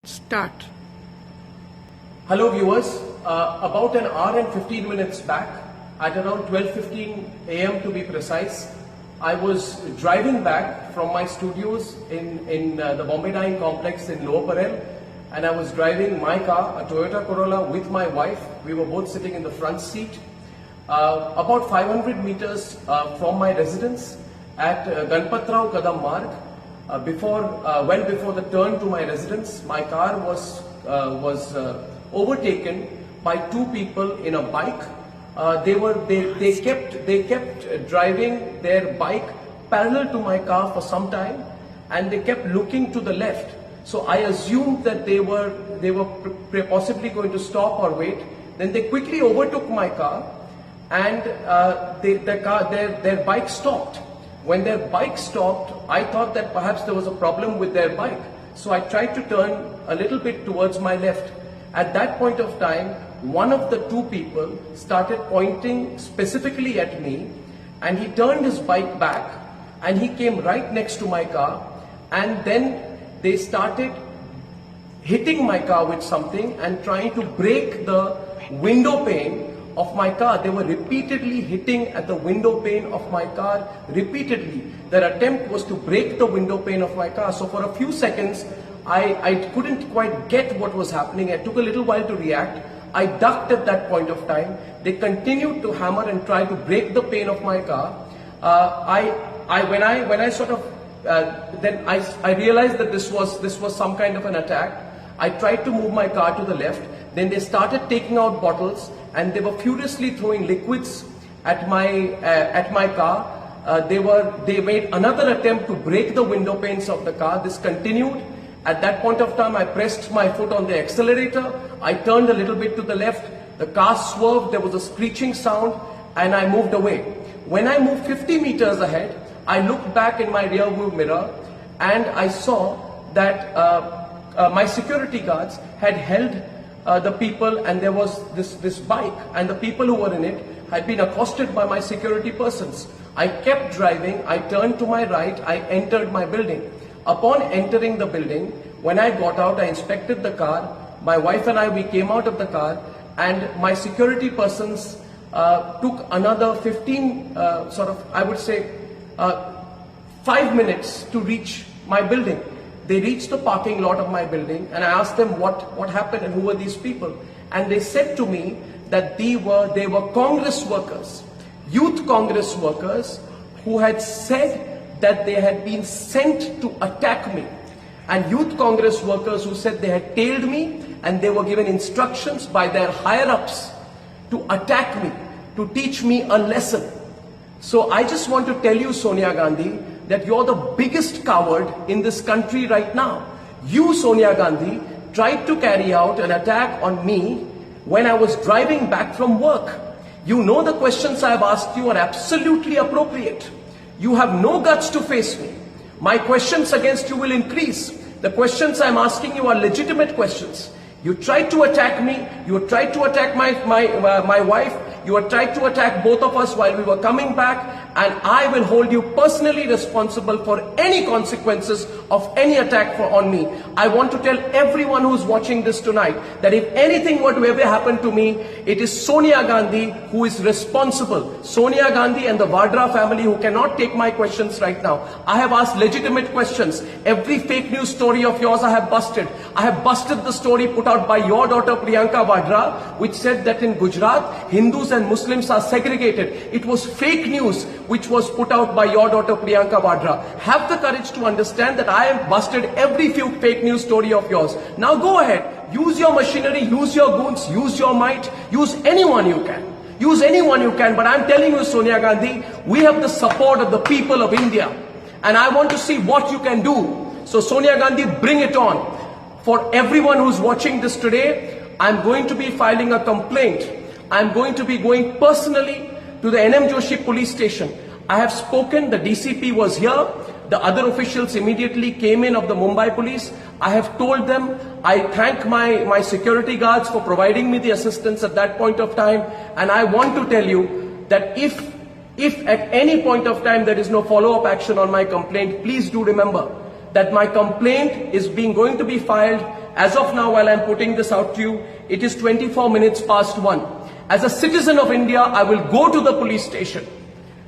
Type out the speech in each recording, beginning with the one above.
Start. Hello viewers, about an hour and 15 minutes back, at around 12:15 a.m. to be precise, I was driving back from my studios in the Bombay Dyeing Complex in Lower Parel, and I was driving my car, a Toyota Corolla, with my wife. We were both sitting in the front seat. About 500 meters from my residence at Ganpatrao Kadam Marg, well before the turn to my residence, my car was overtaken by two people in a bike. They kept driving their bike parallel to my car for some time, and they kept looking to the left. So I assumed that they were possibly going to stop or wait. Then they quickly overtook my car, and their bike stopped. When their bike stopped, I thought that perhaps there was a problem with their bike. So I tried to turn a little bit towards my left. At that point of time, one of the two people started pointing specifically at me, and he turned his bike back and he came right next to my car, and then they started hitting my car with something and trying to break the window pane of my car. They were repeatedly hitting at the window pane of my car, repeatedly. Their attempt was to break the window pane of my car. So for a few seconds, I couldn't quite get what was happening. It took a little while to react. I ducked at that point of time. They continued to hammer and try to break the pane of my car. When I realized that this was some kind of an attack. I tried to move my car to the left. Then they started taking out bottles, and they were furiously throwing liquids at my car. They made another attempt to break the window panes of the car. This continued. At that point of time, I pressed my foot on the accelerator. I turned a little bit to the left. The car swerved. There was a screeching sound, and I moved away. When I moved 50 meters ahead, I looked back in my rear view mirror, and I saw that my security guards had held the people, and there was this bike, and the people who were in it had been accosted by my security persons. I kept driving. I turned to my right. I entered my building. Upon entering the building, when I got out, I inspected the car. My wife and we came out of the car, and my security persons took another 5 minutes to reach my building. They reached the parking lot of my building, and I asked them what happened and who were these people. And they said to me that they were Congress workers, youth Congress workers, who had said that they had been sent to attack me. And youth Congress workers who said they had tailed me, and they were given instructions by their higher-ups to attack me, to teach me a lesson. So I just want to tell you, Sonia Gandhi, that you're the biggest coward in this country right now. You, Sonia Gandhi, tried to carry out an attack on me when I was driving back from work. You know the questions I have asked you are absolutely appropriate. You have no guts to face me. My questions against you will increase. The questions I'm asking you are legitimate questions. You tried to attack me. You tried to attack my wife. You had tried to attack both of us while we were coming back, and I will hold you personally responsible for any consequences of any attack on me. I want to tell everyone who's watching this tonight that if anything were to ever happen to me, it is Sonia Gandhi who is responsible. Sonia Gandhi and the Vadra family, who cannot take my questions right now. I have asked legitimate questions. Every fake news story of yours I have busted. I have busted the story put out by your daughter Priyanka Vadra, which said that in Gujarat, Hindus and Muslims are segregated. It was fake news which was put out by your daughter Priyanka Vadra. Have the courage to understand that I have busted every fake news story of yours. Now go ahead, use your machinery, use your goons, use your might, use anyone you can. Use anyone you can, but I'm telling you, Sonia Gandhi, we have the support of the people of India, and I want to see what you can do. So Sonia Gandhi, bring it on. For everyone who's watching this today, I'm going to be filing a complaint. I'm going to be going personally to the NM Joshi police station. I have spoken, the DCP was here, the other officials immediately came in of the Mumbai police. I have told them, I thank my security guards for providing me the assistance at that point of time, and I want to tell you that if at any point of time there is no follow-up action on my complaint, please do remember that my complaint is going to be filed As of now, while I'm putting this out to you, it is 24 minutes past 1. As a citizen of India, I will go to the police station.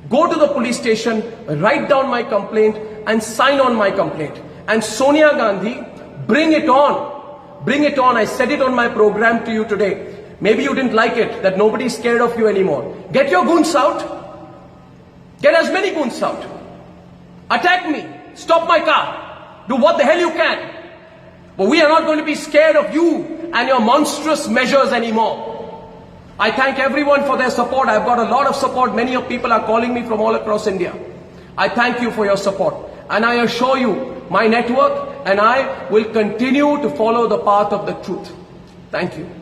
Go to the police station, write down my complaint and sign on my complaint. And Sonia Gandhi, bring it on. Bring it on. I said it on my program to you today. Maybe you didn't like it, that nobody's scared of you anymore. Get your goons out. Get as many goons out. Attack me. Stop my car. Do what the hell you can. But we are not going to be scared of you and your monstrous measures anymore. I thank everyone for their support. I've got a lot of support. Many of people are calling me from all across India. I thank you for your support. And I assure you, my network and I will continue to follow the path of the truth. Thank you.